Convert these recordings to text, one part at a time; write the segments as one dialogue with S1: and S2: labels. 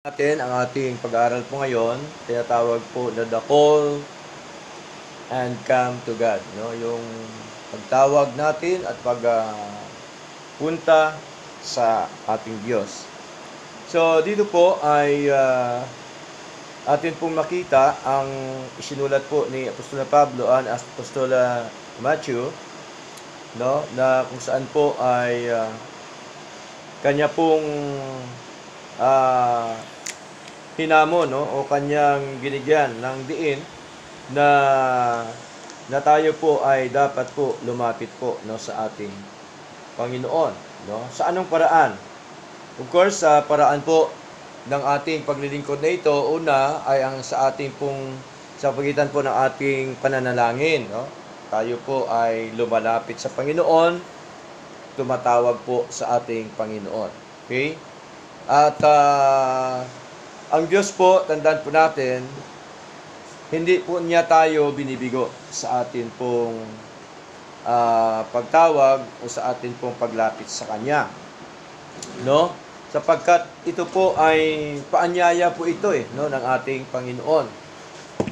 S1: Natin ang ating pag-aaral po ngayon, tinatawag po na the call and come to God, no? Yung pagtawag natin at pagpunta sa ating Diyos. So dito po ay atin pong makita ang isinulat po ni Apostol Pablo at Apostol Matthew, no? Na kung saan po ay kanya pong hinamon, no, o kanyang binigyan ng diin na tayo po ay dapat po lumapit po, no, sa ating Panginoon, no? Sa anong paraan? Of course, sa paraan po ng ating paglilingkod na ito, una ay ang sa ating pong sa pagitan po ng ating pananalangin, no? Tayo po ay lumalapit sa Panginoon, tumatawag po sa ating Panginoon. Okay? At ang Diyos po, tandaan po natin, hindi po niya tayo binibigo sa atin pong pagtawag o sa atin pong paglapit sa Kanya. No? Sapagkat ito po ay paanyaya po ito no, ng ating Panginoon.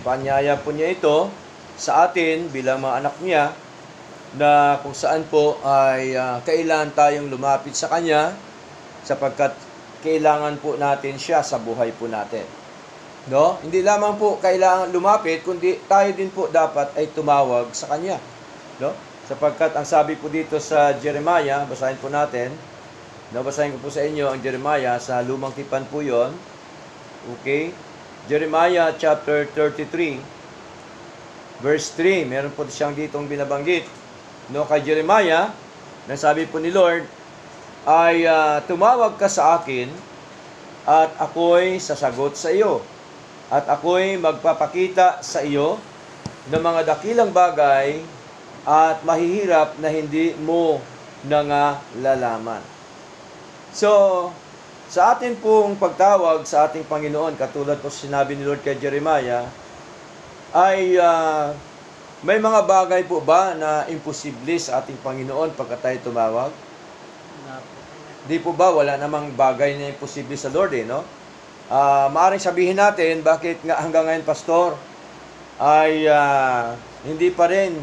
S1: Paanyaya po niya ito sa atin bilang mga anak niya na kung saan po ay kailangan tayong lumapit sa Kanya sapagkat kailangan po natin siya sa buhay po natin. No? Hindi lamang po kailangan lumapit, kundi tayo din po dapat ay tumawag sa Kanya. No? Sapagkat ang sabi po dito sa Jeremiah, basahin po natin. No, basahin ko po sa inyo ang Jeremiah sa Lumang Tipan po 'yon. Okay? Jeremiah chapter 33 verse 3. Meron po siyang ditong binabanggit. No, kay Jeremiah, nasabi po ni Lord ay tumawag ka sa akin at ako'y sasagot sa iyo. At ako'y magpapakita sa iyo ng mga dakilang bagay at mahihirap na hindi mo nalalaman. So, sa atin pong pagtawag sa ating Panginoon, katulad po sinabi ni Lord kay Jeremiah, ay may mga bagay po ba na imposible sa ating Panginoon pagka tayo tumawag? Di po ba wala namang bagay na imposible sa Lord no? Maaring sabihin natin, bakit nga hanggang ngayon, Pastor, ay hindi pa rin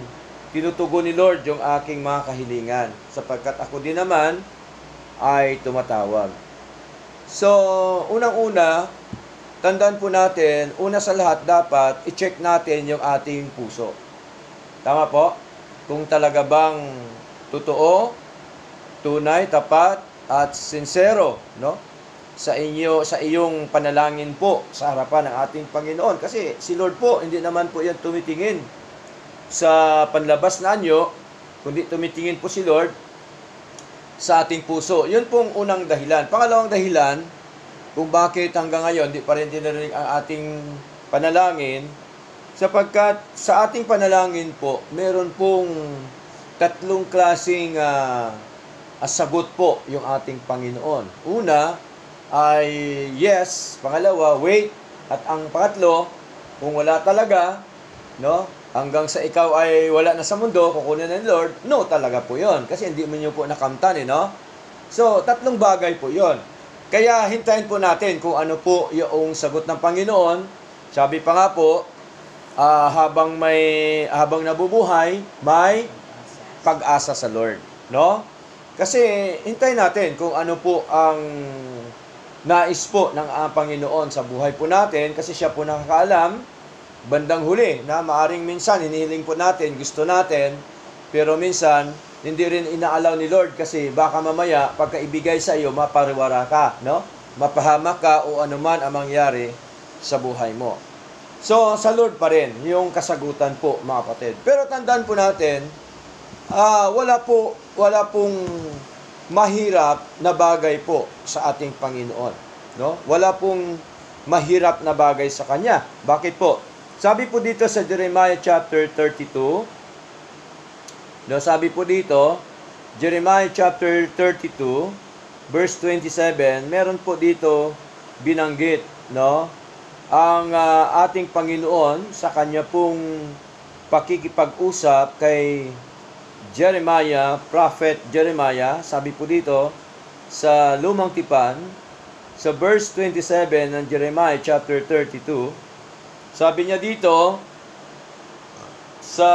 S1: tinutugon ni Lord yung aking mga kahilingan, sapagkat ako din naman ay tumatawag. So, unang-una, tandaan po natin, una sa lahat dapat i-check natin yung ating puso. Tama po? Kung talaga bang totoo, tunay, tapat, at sincero, no? Sa iyong panalangin po sa harapan ng ating Panginoon. Kasi si Lord po, hindi naman po yan tumitingin sa panlabas na anyo, kundi tumitingin po si Lord sa ating puso. Yun pong unang dahilan. Pangalawang dahilan, kung bakit hanggang ngayon di pa rin dinarinig ang ating panalangin, sapagkat sa ating panalangin po, meron pong tatlong klaseng sagot po yung ating Panginoon. Una ay yes, pangalawa wait, at ang pangatlo, kung wala talaga, no, hanggang sa ikaw ay wala na sa mundo, kukunin ng Lord, no talaga po yon, kasi hindi mo nyo po nakamtan no? So, tatlong bagay po yon. Kaya hintayin po natin kung ano po yung sagot ng Panginoon. Sabi pa nga po, habang nabubuhay, may pag-asa sa Lord, no? Kasi hintayin natin kung ano po ang nais po ng Panginoon sa buhay po natin, kasi siya po nakakaalam bandang huli na maaring minsan hinihiling po natin, gusto natin, pero minsan hindi rin inaalaw ni Lord kasi baka mamaya pagka ibigay sa iyo mapariwara ka, no? Mapahamak ka o anuman ang mangyari sa buhay mo. So sa Lord pa rin yung kasagutan po, mga kapatid. Pero tandaan po natin, wala pong mahirap na bagay po sa ating Panginoon, no? Wala pong mahirap na bagay sa Kanya. Bakit po? Sabi po dito sa Jeremiah chapter 32, no, sabi po dito, Jeremiah chapter 32, verse 27, meron po dito binanggit, no, ang ating Panginoon sa Kanya pong pakikipag-usap kay Jeremiah, Prophet Jeremiah. Sabi po dito sa Lumang Tipan, sa verse 27 ng Jeremiah chapter 32. Sabi niya dito, sa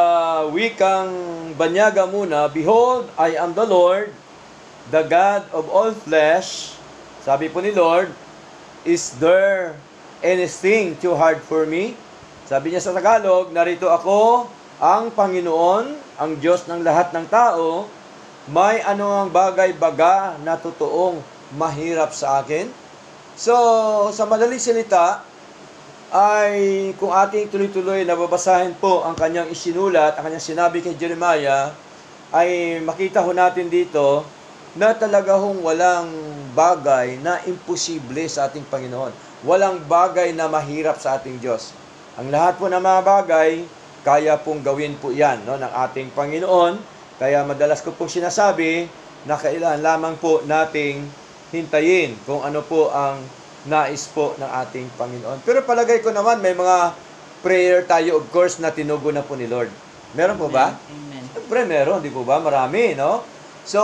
S1: wikang banyaga muna, "Behold, I am the Lord, the God of all flesh." Sabi po ni Lord, "Is there anything too hard for me?" Sabi niya sa Tagalog, "Narito ako, ang Panginoon, ang Diyos ng lahat ng tao. May anong bagay-baga na totoong mahirap sa akin?" So, sa madaling salita, ay kung ating tuloy-tuloy na babasahin po ang kanyang isinulat, ang kanyang sinabi kay Jeremiah, ay makita ho natin dito na talaga hong walang bagay na imposible sa ating Panginoon. Walang bagay na mahirap sa ating Diyos. Ang lahat po ng mga bagay, kaya pong gawin po yan, no, ng ating Panginoon. Kaya madalas ko pong sinasabi na kailangan lamang po nating hintayin kung ano po ang nais po ng ating Panginoon. Pero palagay ko naman, may mga prayer tayo, of course, na tinugo na po ni Lord. Meron po ba?
S2: Amen.
S1: Siyempre, meron, di po ba? Marami, no? So,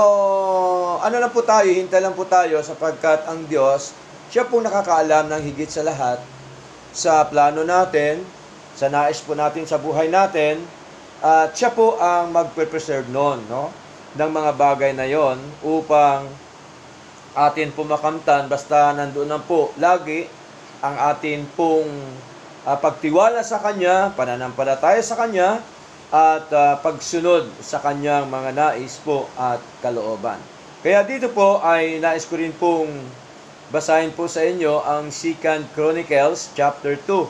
S1: ano lang po tayo, hintay lang po tayo sapagkat ang Diyos, siya pong nakakaalam ng higit sa lahat sa plano natin, sa nais po natin sa buhay natin, at siya po ang magpe-preserve noon, no? Ng mga bagay na yon upang atin po makamtan, basta nandoon lang po lagi ang atin pong pagtiwala sa Kanya, pananampalataya sa Kanya, at pagsunod sa Kanyang mga nais po at kalooban. Kaya dito po ay nais ko rin pong basahin po sa inyo ang 2 Chronicles chapter 2.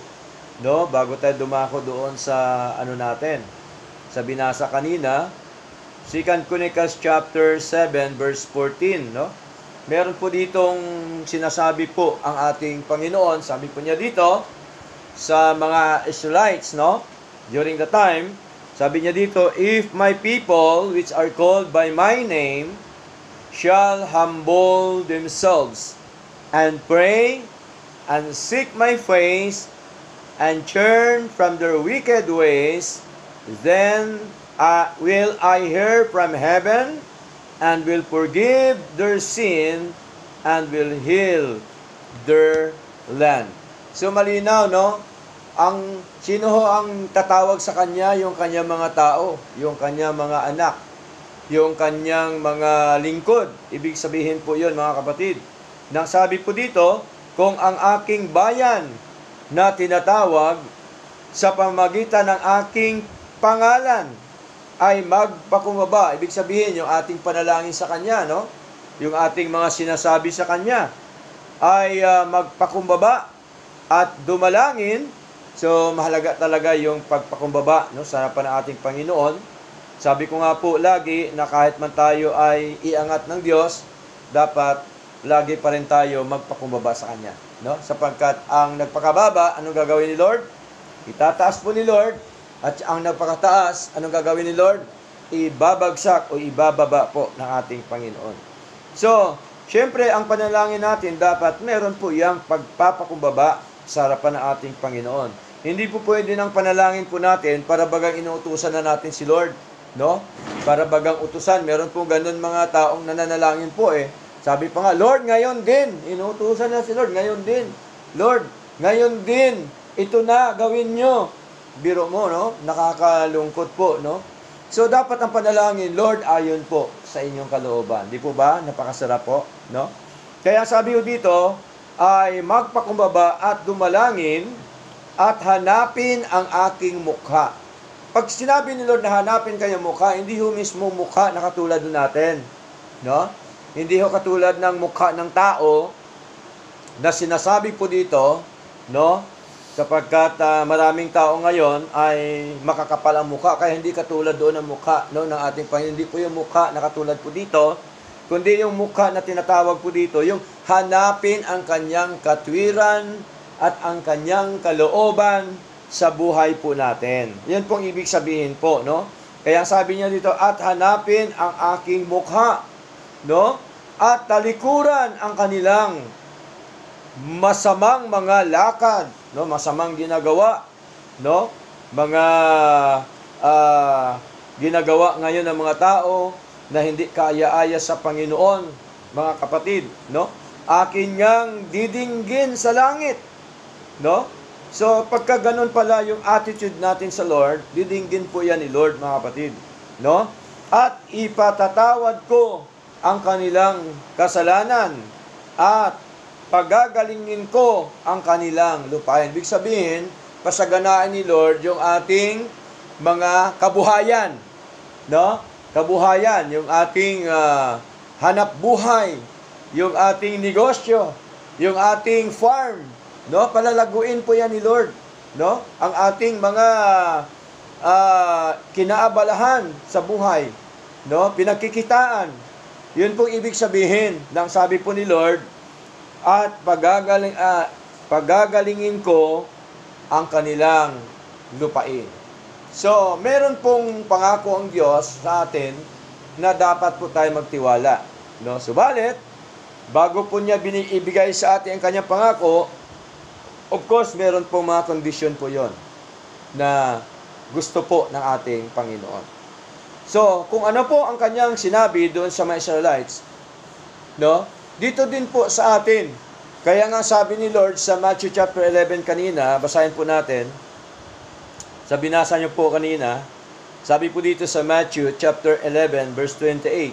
S1: No? Bago tayo dumako doon sa natin, sa binasa kanina, 2 Chronicles chapter 7 verse 14, no? Meron po ditong sinasabi po ang ating Panginoon. Sabi po niya dito sa mga Israelites, no? During the time, sabi niya dito, "If my people, which are called by my name, shall humble themselves, and pray, and seek my face, and turn from their wicked ways, then will I hear from heaven, and will forgive their sin, and will heal their land." So malinaw, no? Sino ho ang tatawag sa kanya? Yung kanyang mga tao, yung kanyang mga anak, yung kanyang mga lingkod. Ibig sabihin po yun, mga kapatid. Nang sabi po dito, "Kung ang aking bayan na tinatawag sa pamagitan ng aking pangalan ay magpakumbaba," ibig sabihin yung ating panalangin sa Kanya, no? Yung ating mga sinasabi sa Kanya ay magpakumbaba at dumalangin. So mahalaga talaga yung pagpakumbaba, no, sa harapan ng ating Panginoon. Sabi ko nga po lagi na kahit man tayo ay iangat ng Diyos, dapat lagi pa rin tayo magpakumbaba sa Kanya, no? Sapagkat ang nagpakababa, anong gagawin ni Lord? Itataas po ni Lord. At ang nagpakataas, anong gagawin ni Lord? Ibabagsak o ibababa po ng ating Panginoon. So, syempre, ang panalangin natin dapat meron po yung pagpapakumbaba sa harapan ng ating Panginoon. Hindi po pwede ng panalangin po natin para bagang inuutusan na natin si Lord, no? Para bagang utusan. Meron po ganun mga taong nananalangin po eh. Sabi pa nga, "Lord, ngayon din." Inuutusan na si Lord, ngayon din. "Lord, ngayon din. Ito na, gawin nyo." Biro mo, no? Nakakalungkot po, no? So, dapat ang panalangin, "Lord, ayon po sa inyong kalooban." Di po ba? Napakasarap po, no? Kaya sabi ko dito, ay magpakumbaba at dumalangin at hanapin ang aking mukha. Pag sinabi ni Lord na hanapin kanyang mukha, hindi ho mismo mukha na katulad natin, no? Hindi ho katulad ng mukha ng tao na sinasabi po dito, no? Sapagkat maraming tao ngayon ay makakapal ang mukha, kaya hindi katulad doon ang mukha, no, ng ating Panginoon. Hindi po yung mukha na katulad po dito, kundi yung mukha na tinatawag po dito, yung hanapin ang kanyang katwiran at ang kanyang kalooban sa buhay po natin. Yan pong ibig sabihin po, no? Kaya sabi niya dito, "At hanapin ang aking mukha," no? "At talikuran ang kanilang masamang mga lakad," no, masamang ginagawa, no, mga ginagawa ngayon ng mga tao na hindi kaaya-aya sa Panginoon, mga kapatid, no? akin ngang didinggin sa langit. No? So, pagka ganun pala yung attitude natin sa Lord, didinggin po yan ni Lord, mga kapatid. No? At ipatatawad ko ang kanilang kasalanan at pagagalingin ko ang kanilang lupain. Ibig sabihin, pasaganaan ni Lord yung ating mga kabuhayan. No? Kabuhayan, yung ating hanap buhay, yung ating negosyo, yung ating farm. No? Palalaguin po yan ni Lord. No? Ang ating mga kinaabalahan sa buhay. No? Pinagkikitaan. Yun pong ibig sabihin ng sabi po ni Lord, at pagagalingin ko ang kanilang lupain. So, meron pong pangako ang Diyos sa atin na dapat po tayo magtiwala. No? Subalit, bago po niya ibigay sa atin ang kanyang pangako, of course, meron pong mga kondisyon po yon na gusto po ng ating Panginoon. So, kung ano po ang kanyang sinabi doon sa mga Israelites, no? Dito din po sa atin. Kaya nga sabi ni Lord sa Matthew chapter 11 kanina, basahin po natin. Sa binasa niyo po kanina, sabi po dito sa Matthew chapter 11 verse 28,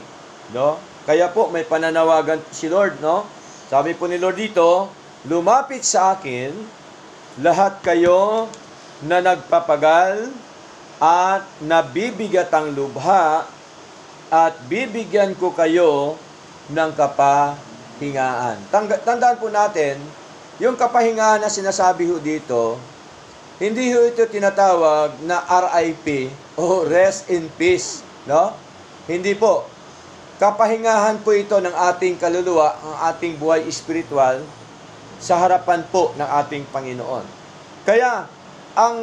S1: no? Kaya po may pananawagan si Lord, no? Sabi po ni Lord dito, lumapit sa akin lahat kayo na nagpapagal at nabibigatang lubha at bibigyan ko kayo ng kapahingaan. Tandaan po natin, yung kapahingaan na sinasabi ho dito, hindi ho ito tinatawag na RIP o rest in peace, no? Hindi po. Kapahingahan po ito ng ating kaluluwa, ang ating buhay espiritual sa harapan po ng ating Panginoon. Kaya ang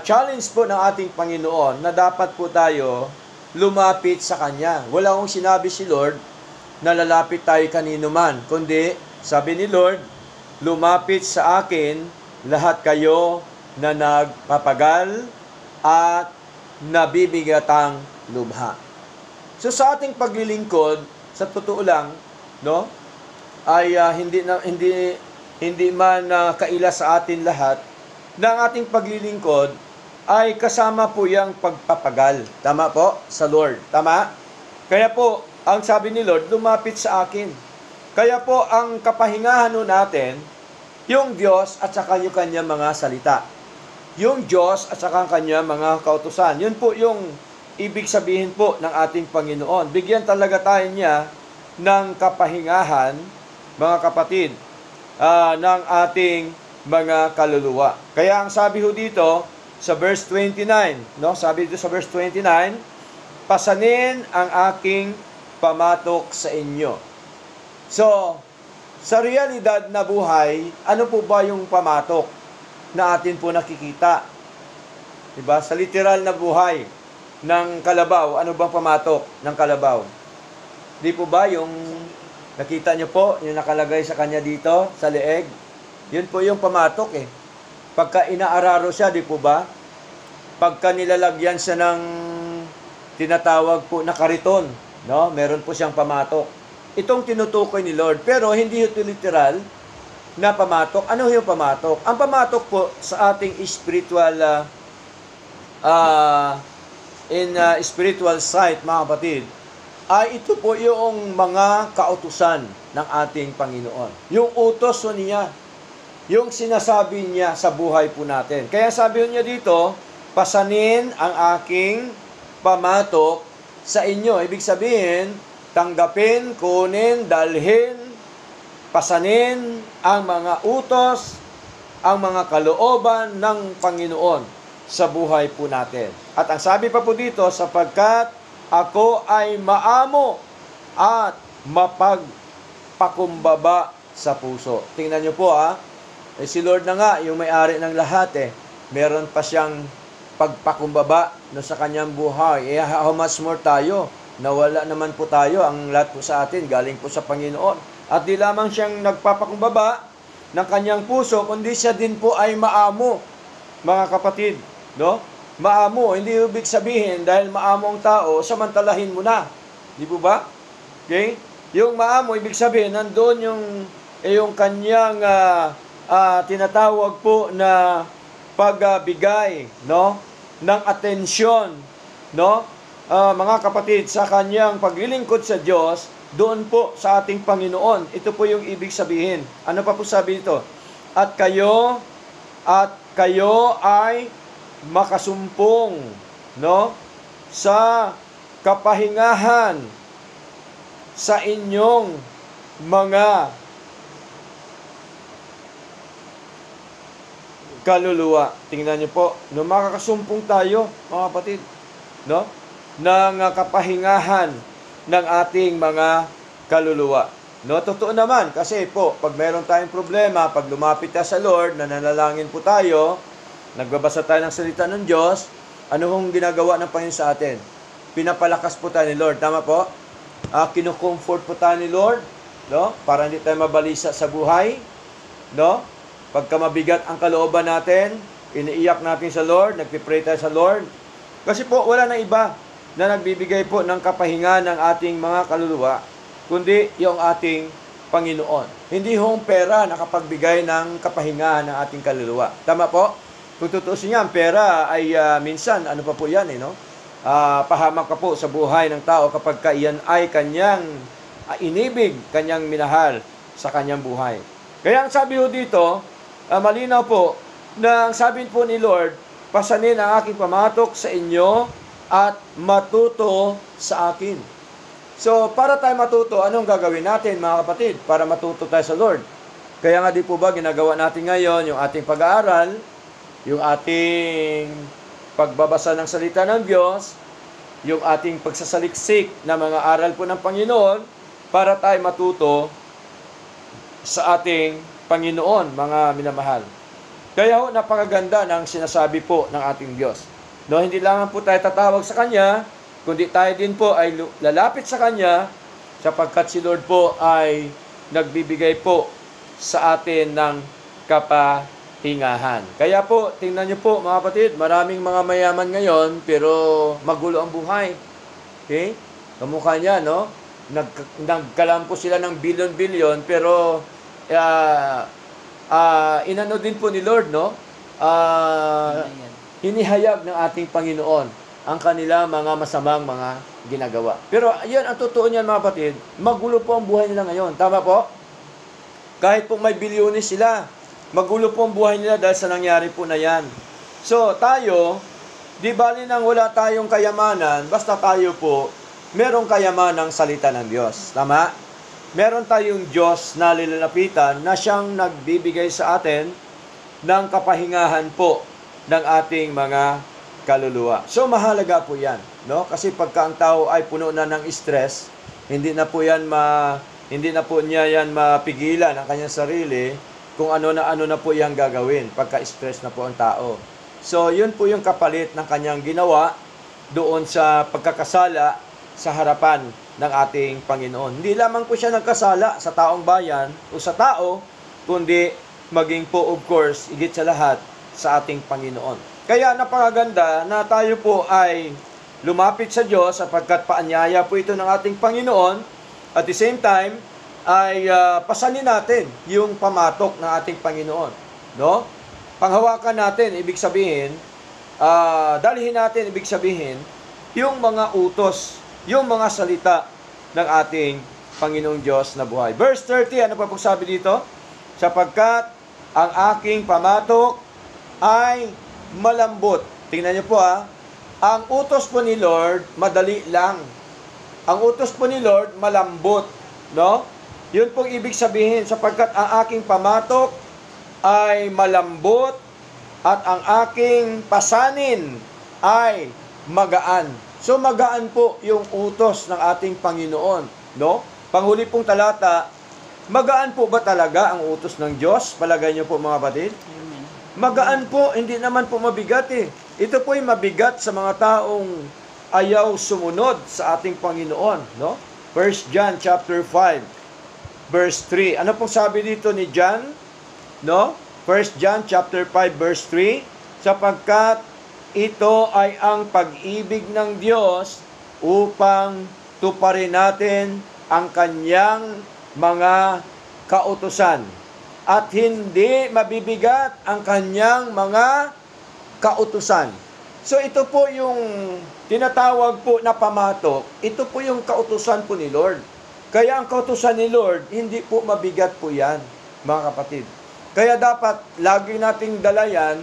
S1: challenge po ng ating Panginoon na dapat po tayo lumapit sa Kanya. Wala akong sinabi si Lord na lalapit tayo kanino man, kundi sabi ni Lord, lumapit sa akin lahat kayo na nagpapagal at nabibigatang lubha. So sa ating paglilingkod, sa totoo lang, no, ay hindi man kaila sa atin lahat na ang ating paglilingkod ay kasama po yung pagpapagal. Tama po? Sa Lord. Tama? Kaya po, ang sabi ni Lord, lumapit sa akin. Kaya po, ang kapahingahan natin, yung Diyos at saka yung kanyang mga salita. Yung Diyos at saka kanyang mga kautusan. Yun po yung ibig sabihin po ng ating Panginoon. Bigyan talaga tayo niya ng kapahingahan, mga kapatid, ng ating mga kaluluwa. Kaya ang sabi ho dito sa verse 29, no? Sabi dito sa verse 29, pasanin ang aking pamatok sa inyo. So, sa realidad na buhay, ano po ba yung pamatok na atin po nakikita? Diba? Sa literal na buhay ng kalabaw, ano bang pamatok ng kalabaw? Di po ba yung nakita nyo po, yung nakalagay sa kanya dito, sa leeg? Yun po yung pamatok eh. Pagka inaararo siya, di po ba? Pagka nilalagyan siya ng tinatawag po na kariton, no? Meron po siyang pamatok. Itong tinutukoy ni Lord. Pero hindi ito literal na pamatok. Ano yung pamatok? Ang pamatok po sa ating spiritual spiritual sight, mga kapatid, ay ito po yung mga kautusan ng ating Panginoon. Yung utos niya, yung sinasabi niya sa buhay po natin. Kaya sabi niya dito, pasanin ang aking pamatok sa inyo. Ibig sabihin, tanggapin, kunin, dalhin, pasanin ang mga utos, ang mga kalooban ng Panginoon sa buhay po natin. At ang sabi pa po dito, sapagkat ako ay maamo at mapagpakumbaba sa puso. Tingnan nyo po si Lord na nga, yung may-ari ng lahat meron pa siyang pagpakumbaba sa kanyang buhay. How much more tayo? Nawala naman po tayo, ang lahat po sa atin, galing po sa Panginoon. At di lamang siyang nagpapakumbaba ng kanyang puso, kundi siya din po ay maamo, mga kapatid. No? Maamo, hindi ibig sabihin, dahil maamo ang tao, samantalahin mo na. Di po ba? Okay? Yung maamo, ibig sabihin, nandoon yung kanyang tinatawag po na pagbigay, no? Ng atensyon, no? Mga kapatid, sa kanyang paglilingkod sa Diyos, doon po sa ating Panginoon. Ito po yung ibig sabihin. Ano pa po sabi ito? At kayo ay makasumpong, no? Sa kapahingahan sa inyong mga kaluluwa. Tingnan niyo po, no, makakasumpong tayo, mga kapatid, no? Ng kapahingahan ng ating mga kaluluwa. No, totoo naman kasi po, pag mayroon tayong problema, pag lumapit tayo sa Lord, nananalangin po tayo, nagbabasa tayo ng salita ng Diyos, ano hong ginagawa ng Panginoon sa atin? Pinapalakas po tayo ni Lord. Tama po? Kino-comfort po tayo ni Lord, no? Para hindi tayo mabalisa sa buhay, no? Pagka mabigat ang kalooban natin, iniiyak natin sa Lord, nagpipray tayo sa Lord. Kasi po, wala na iba na nagbibigay po ng kapahinga ng ating mga kaluluwa, kundi yung ating Panginoon. Hindi hong pera nakapagbigay ng kapahinga ng ating kaluluwa. Tama po? Kung tutusin niya, ang pera ay minsan, ano pa po yan, no? Pahamak ka po sa buhay ng tao kapag iyan ay kanyang inibig, kanyang minahal sa kanyang buhay. Kaya ang sabi ho dito, malinaw po, na ang sabi po ni Lord, pasanin ang aking pamatok sa inyo at matuto sa akin. So, para tayo matuto, anong gagawin natin, mga kapatid, para matuto tayo sa Lord? Kaya nga di po ba ginagawa natin ngayon yung ating pag-aaral, yung ating pagbabasa ng salita ng Diyos, yung ating pagsasaliksik na mga aral po ng Panginoon, para tayo matuto sa ating Panginoon, mga minamahal. Kaya ho, napakaganda ng sinasabi po ng ating Diyos. No, hindi lang po tayo tatawag sa Kanya, kundi tayo din po ay lalapit sa Kanya, sapagkat si Lord po ay nagbibigay po sa atin ng kapahingahan. Kaya po, tingnan niyo po mga kapatid, maraming mga mayaman ngayon, pero magulo ang buhay. Okay? Kamukha niya, no? Nagkalam po sila ng bilyon-bilyon, pero inano din po ni Lord, no? Hinihayag ng ating Panginoon ang kanila mga masamang mga ginagawa. Pero yan ang totoo niyan, mga kapatid, magulo po ang buhay nila ngayon. Tama po? Kahit po may bilyones sila, magulo po ang buhay nila dahil sa nangyari po na yan. So, tayo, di bali nang wala tayong kayamanan, basta tayo po, merong kayamanang salita ng Diyos. Tama? Meron tayong Diyos na nilalapitan na siyang nagbibigay sa atin ng kapahingahan po ng ating mga kaluluwa. So, mahalaga po yan, no? Kasi pagka ang tao ay puno na ng stress, hindi na po niya yan mapigilan ang kanyang sarili kung ano na po yang gagawin pagka stress na po ang tao. So, yun po yung kapalit ng kanyang ginawa doon sa pagkakasala sa harapan ng ating Panginoon. Hindi lamang po siya nagkasala sa taong bayan o sa tao, kundi maging po, of course, higit sa lahat, sa ating Panginoon. Kaya napakaganda na tayo po ay lumapit sa Diyos sapagkat paanyaya po ito ng ating Panginoon. At the same time, ay pasanin natin yung pamatok ng ating Panginoon. No? Panghawakan natin, ibig sabihin, dalhin natin, ibig sabihin, yung mga utos, yung mga salita ng ating Panginoong Diyos na buhay. Verse 30, ano pa po sabi dito? Sapagkat ang aking pamatok ay malambot. Tingnan niyo po ang utos po ni Lord, madali lang. Ang utos po ni Lord, malambot. No? Yun pong ibig sabihin, sapagkat ang aking pamatok ay malambot at ang aking pasanin ay magaan. So magaan po yung utos ng ating Panginoon, no? Panghuli pong talata, magaan po ba talaga ang utos ng Diyos? Palagay niyo po mga kapatid? Magaan po, hindi naman po mabigat eh. Ito po ay mabigat sa mga taong ayaw sumunod sa ating Panginoon, no? 1 John chapter 5 verse 3. Ano pong sabi dito ni John? No? 1 John chapter 5 verse 3, sapagkat ito ay ang pag-ibig ng Diyos upang tuparin natin ang kanyang mga kautusan at hindi mabibigat ang kanyang mga kautusan. So ito po yung tinatawag po na pamatok, ito po yung kautusan po ni Lord. Kaya ang kautusan ni Lord, hindi po mabigat po yan, mga kapatid. Kaya dapat lagi nating dala yan,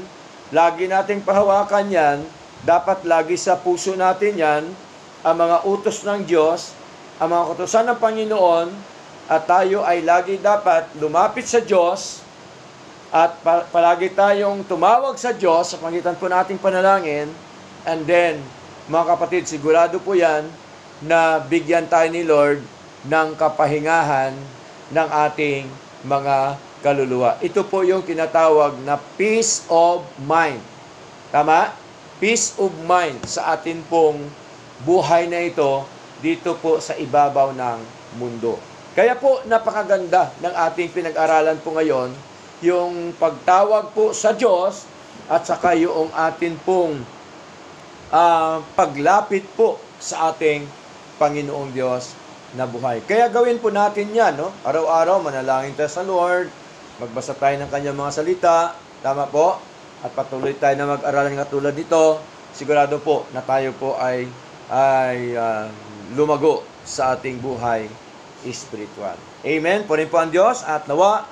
S1: lagi nating pahawakan yan, dapat lagi sa puso natin yan, ang mga utos ng Diyos, ang mga kautusan ng Panginoon, at tayo ay lagi dapat lumapit sa Diyos, at palagi tayong tumawag sa Diyos sa pangitan po nating panalangin, and then, mga kapatid, sigurado po yan na bigyan tayo ni Lord ng kapahingahan ng ating mga kaluluwa. Ito po yung tinatawag na peace of mind. Tama? Peace of mind sa atin pong buhay na ito dito po sa ibabaw ng mundo. Kaya po napakaganda ng ating pinag-aralan po ngayon, yung pagtawag po sa Diyos at saka yung atin pong paglapit po sa ating Panginoong Diyos na buhay. Kaya gawin po natin yan, no? Araw-araw manalangin tayo sa Lord, magbasa tayo ng kanyang mga salita, tama po? At patuloy tayo na mag-aralan ng katulad nito, sigurado po na tayo po ay lumago sa ating buhay spiritual. Amen. Punin po ang Diyos at nawa